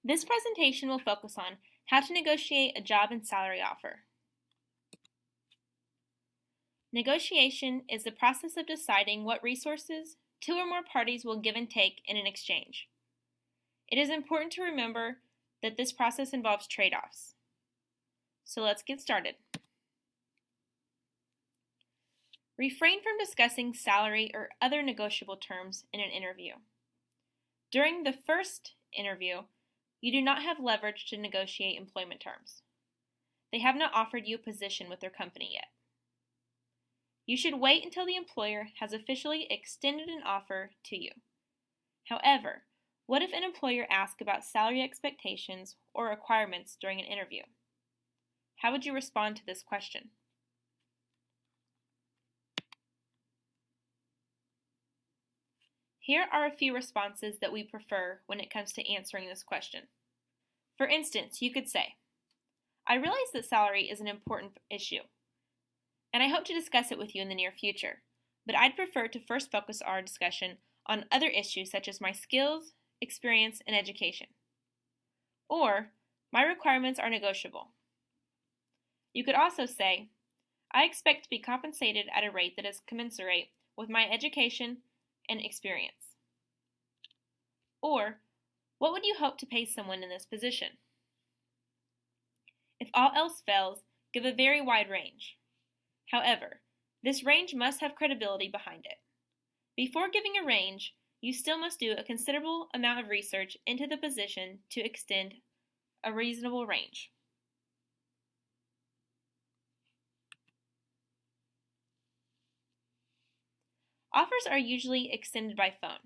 This presentation will focus on how to negotiate a job and salary offer. Negotiation is the process of deciding what resources two or more parties will give and take in an exchange. It is important to remember that this process involves trade-offs. So let's get started. Refrain from discussing salary or other negotiable terms in an interview. During the first interview, you do not have leverage to negotiate employment terms. They have not offered you a position with their company yet. You should wait until the employer has officially extended an offer to you. However, what if an employer asks about salary expectations or requirements during an interview? How would you respond to this question? Here are a few responses that we prefer when it comes to answering this question. For instance, you could say, I realize that salary is an important issue, and I hope to discuss it with you in the near future, but I'd prefer to first focus our discussion on other issues such as my skills, experience, and education. Or, my requirements are negotiable. You could also say, I expect to be compensated at a rate that is commensurate with my education and experience. Or, what would you hope to pay someone in this position? If all else fails, give a very wide range. However, this range must have credibility behind it. Before giving a range, you still must do a considerable amount of research into the position to extend a reasonable range. Offers are usually extended by phone.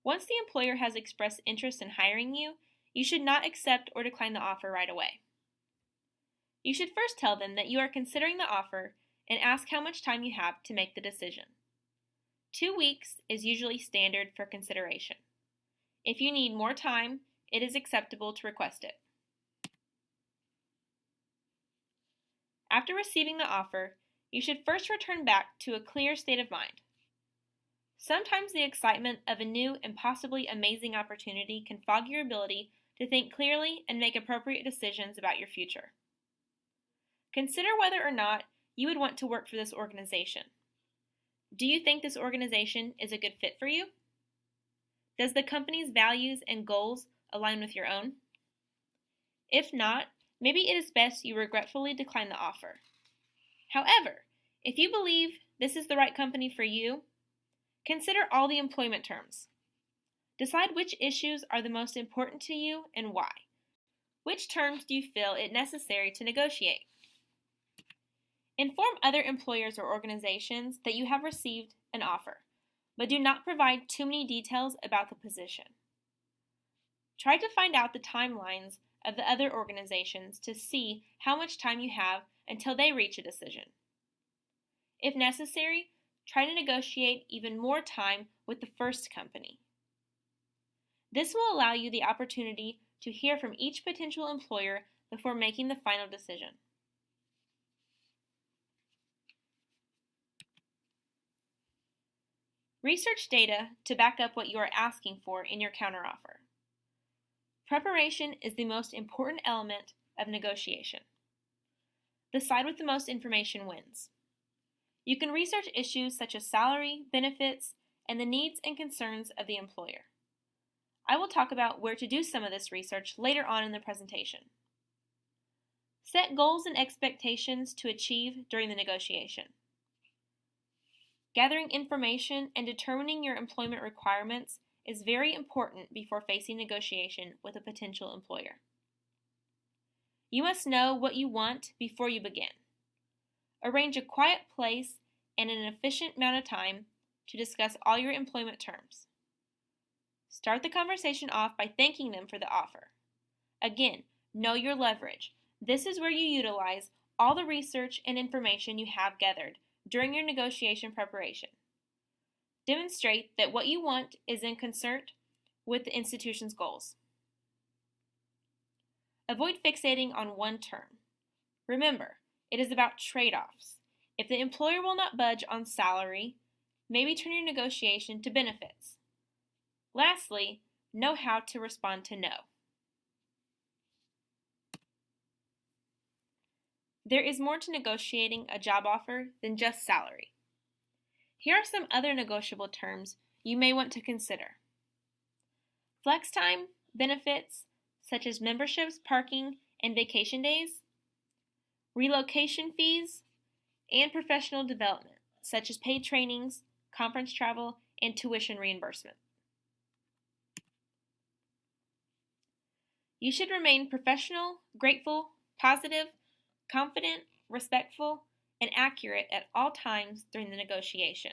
Once the employer has expressed interest in hiring you, you should not accept or decline the offer right away. You should first tell them that you are considering the offer and ask how much time you have to make the decision. 2 weeks is usually standard for consideration. If you need more time, it is acceptable to request it. After receiving the offer, you should first return back to a clear state of mind. Sometimes the excitement of a new and possibly amazing opportunity can fog your ability to think clearly and make appropriate decisions about your future. Consider whether or not you would want to work for this organization. Do you think this organization is a good fit for you? Does the company's values and goals align with your own? If not, maybe it is best you regretfully decline the offer. However, if you believe this is the right company for you, consider all the employment terms. Decide which issues are the most important to you and why. Which terms do you feel it necessary to negotiate? Inform other employers or organizations that you have received an offer, but do not provide too many details about the position. Try to find out the timelines of the other organizations to see how much time you have until they reach a decision. If necessary, try to negotiate even more time with the first company. This will allow you the opportunity to hear from each potential employer before making the final decision. Research data to back up what you are asking for in your counteroffer. Preparation is the most important element of negotiation. The side with the most information wins. You can research issues such as salary, benefits, and the needs and concerns of the employer. I will talk about where to do some of this research later on in the presentation. Set goals and expectations to achieve during the negotiation. Gathering information and determining your employment requirements is very important before facing negotiation with a potential employer. You must know what you want before you begin. Arrange a quiet place and an efficient amount of time to discuss all your employment terms. Start the conversation off by thanking them for the offer. Again, know your leverage. This is where you utilize all the research and information you have gathered during your negotiation preparation. Demonstrate that what you want is in concert with the institution's goals. Avoid fixating on one term. Remember, it is about trade-offs. If the employer will not budge on salary, maybe turn your negotiation to benefits. Lastly, know how to respond to no. there is more to negotiating a job offer than just salary. Here are some other negotiable terms you may want to consider. Flex time, benefits, such as memberships, parking, and vacation days, relocation fees, and professional development, such as paid trainings, conference travel, and tuition reimbursement. You should remain professional, grateful, positive, confident, respectful, and accurate at all times during the negotiation.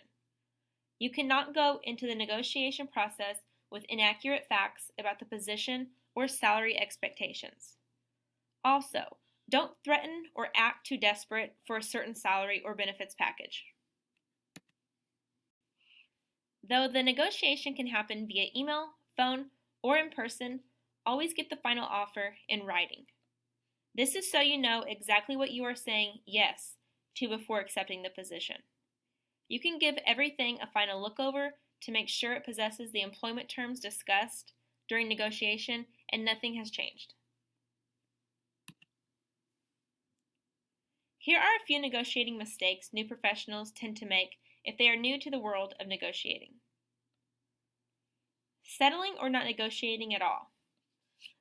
You cannot go into the negotiation process with inaccurate facts about the position or salary expectations. Also, don't threaten or act too desperate for a certain salary or benefits package. Though the negotiation can happen via email, phone, or in person, always get the final offer in writing. This is so you know exactly what you are saying yes to before accepting the position. You can give everything a final look over to make sure it possesses the employment terms discussed during negotiation and nothing has changed. Here are a few negotiating mistakes new professionals tend to make if they are new to the world of negotiating. Settling or not negotiating at all.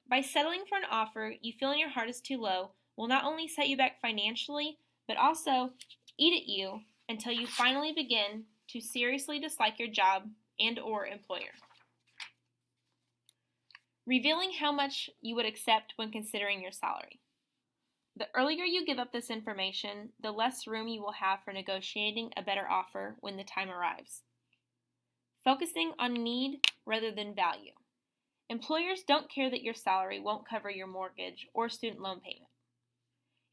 By settling for an offer you feel in your heart is too low will not only set you back financially, but also eat at you until you finally begin to seriously dislike your job and/or employer. Revealing how much you would accept when considering your salary. The earlier you give up this information, the less room you will have for negotiating a better offer when the time arrives. Focusing on need rather than value. Employers don't care that your salary won't cover your mortgage or student loan payment.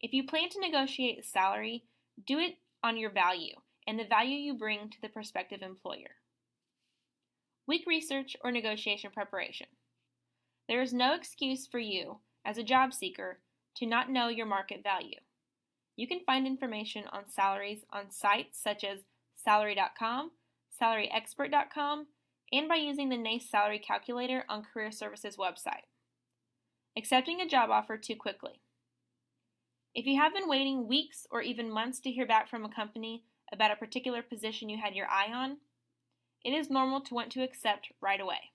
If you plan to negotiate a salary, do it on your value and the value you bring to the prospective employer. Weak research or negotiation preparation. There is no excuse for you, as a job seeker, to not know your market value. You can find information on salaries on sites such as salary.com, salaryexpert.com, and by using the NACE salary calculator on Career Services website. Accepting a job offer too quickly. If you have been waiting weeks or even months to hear back from a company about a particular position you had your eye on, it is normal to want to accept right away.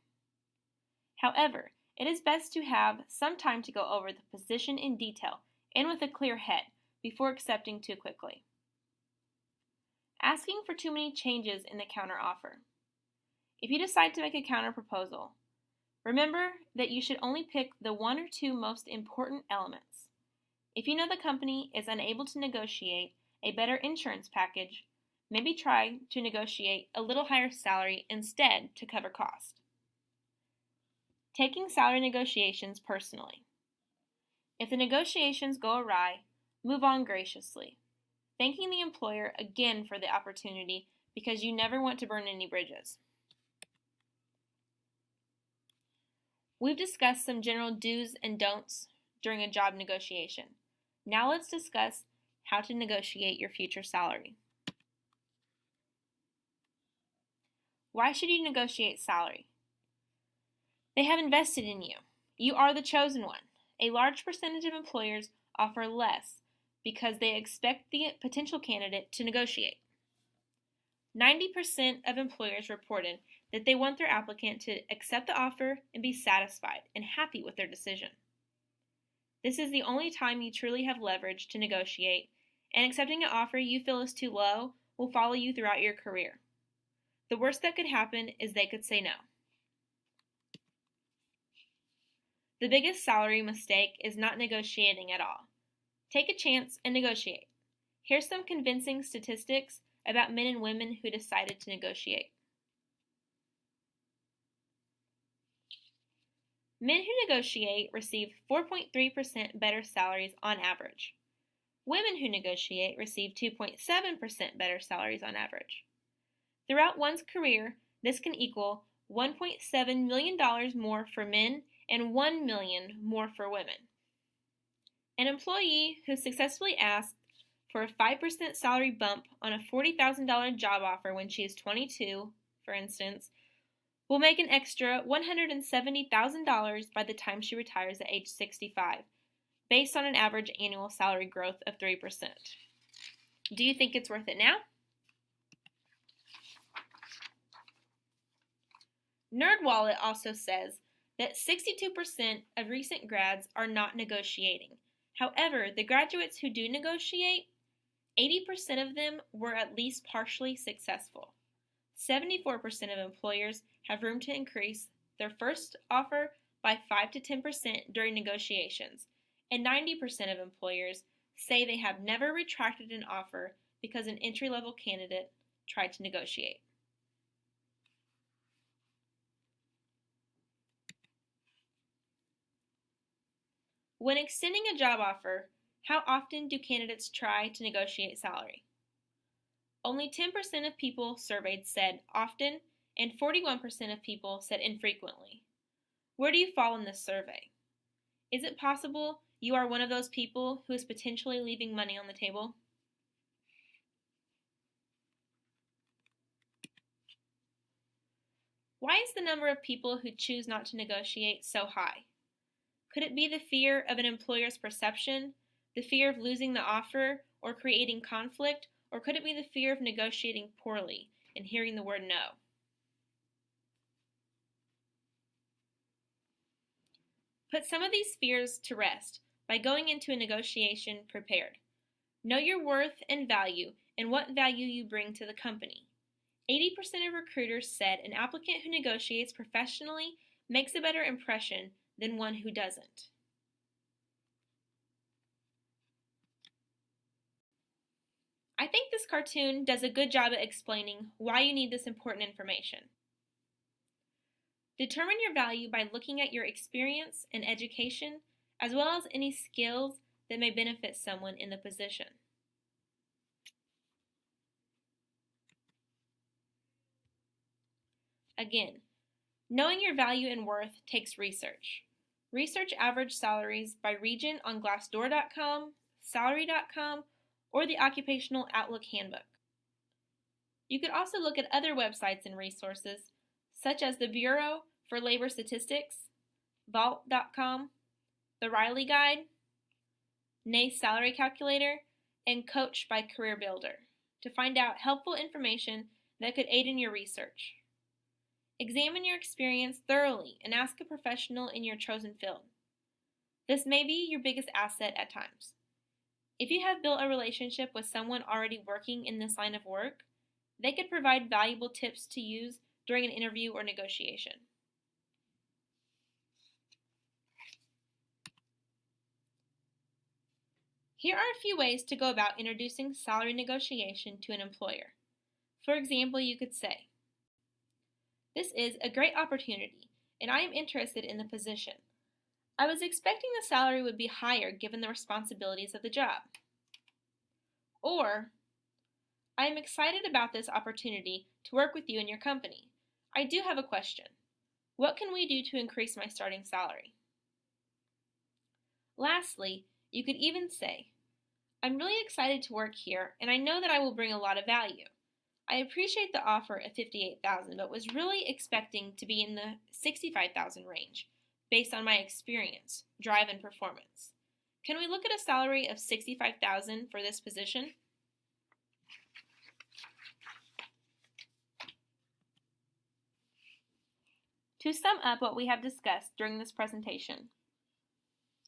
However, it is best to have some time to go over the position in detail and with a clear head before accepting too quickly. Asking for too many changes in the counteroffer. If you decide to make a counterproposal, remember that you should only pick the one or two most important elements. If you know the company is unable to negotiate a better insurance package, maybe try to negotiate a little higher salary instead to cover cost. Taking salary negotiations personally. If the negotiations go awry, move on graciously, thanking the employer again for the opportunity because you never want to burn any bridges. We've discussed some general do's and don'ts during a job negotiation. Now let's discuss how to negotiate your future salary. Why should you negotiate salary? They have invested in you. You are the chosen one. A large percentage of employers offer less because they expect the potential candidate to negotiate. 90% of employers reported that they want their applicant to accept the offer and be satisfied and happy with their decision. This is the only time you truly have leverage to negotiate, and accepting an offer you feel is too low will follow you throughout your career. The worst that could happen is they could say no. The biggest salary mistake is not negotiating at all. Take a chance and negotiate. Here's some convincing statistics about men and women who decided to negotiate. Men who negotiate receive 4.3% better salaries on average. Women who negotiate receive 2.7% better salaries on average. Throughout one's career, this can equal $1.7 million more for men and $1 million more for women. An employee who successfully asked for a 5% salary bump on a $40,000 job offer when she is 22, for instance, will make an extra $170,000 by the time she retires at age 65, based on an average annual salary growth of 3%. Do you think it's worth it now? NerdWallet also says that 62% of recent grads are not negotiating. However, the graduates who do negotiate, 80% of them were at least partially successful. 74% of employers have room to increase their first offer by 5 to 10% during negotiations, and 90% of employers say they have never retracted an offer because an entry-level candidate tried to negotiate. When extending a job offer, how often do candidates try to negotiate salary? Only 10% of people surveyed said often, and 41% of people said infrequently. Where do you fall in this survey? Is it possible you are one of those people who is potentially leaving money on the table? Why is the number of people who choose not to negotiate so high? Could it be the fear of an employer's perception, the fear of losing the offer or creating conflict, or could it be the fear of negotiating poorly and hearing the word no? Put some of these fears to rest by going into a negotiation prepared. Know your worth and value and what value you bring to the company. 80% of recruiters said an applicant who negotiates professionally makes a better impression than one who doesn't. I think this cartoon does a good job at explaining why you need this important information. Determine your value by looking at your experience and education, as well as any skills that may benefit someone in the position. Again, knowing your value and worth takes research. Research average salaries by region on Glassdoor.com, Salary.com, or the Occupational Outlook Handbook. You could also look at other websites and resources, such as the Bureau for Labor Statistics, Vault.com, the Riley Guide, NACE Salary Calculator, and Coach by Career Builder, to find out helpful information that could aid in your research. Examine your experience thoroughly and ask a professional in your chosen field. This may be your biggest asset at times. If you have built a relationship with someone already working in this line of work, they could provide valuable tips to use during an interview or negotiation. Here are a few ways to go about introducing salary negotiation to an employer. For example, you could say, "This is a great opportunity, and I am interested in the position. I was expecting the salary would be higher given the responsibilities of the job." Or, "I am excited about this opportunity to work with you and your company. I do have a question. What can we do to increase my starting salary?" Lastly, you could even say, "I'm really excited to work here, and I know that I will bring a lot of value. I appreciate the offer at $58,000, but was really expecting to be in the $65,000 range, based on my experience, drive, and performance. Can we look at a salary of $65,000 for this position?" To sum up what we have discussed during this presentation,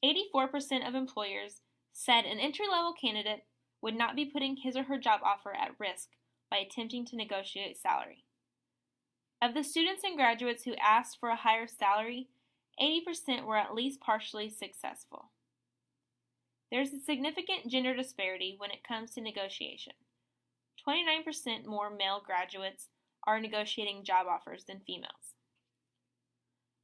84% of employers said an entry-level candidate would not be putting his or her job offer at risk by attempting to negotiate salary. Of the students and graduates who asked for a higher salary, 80% were at least partially successful. There's a significant gender disparity when it comes to negotiation. 29% more male graduates are negotiating job offers than females.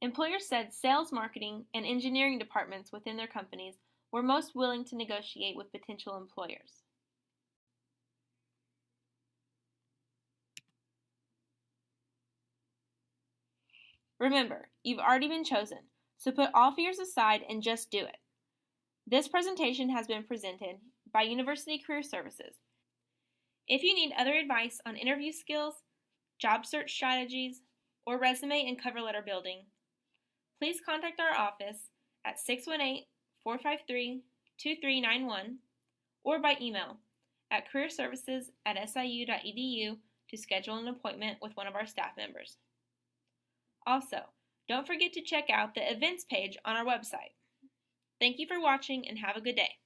Employers said sales, marketing, and engineering departments within their companies were most willing to negotiate with potential employers. Remember, you've already been chosen, so put all fears aside and just do it. This presentation has been presented by University Career Services. If you need other advice on interview skills, job search strategies, or resume and cover letter building, please contact our office at 453-2391 or by email at careerservices@siu.edu to schedule an appointment with one of our staff members. Also, don't forget to check out the events page on our website. Thank you for watching and have a good day.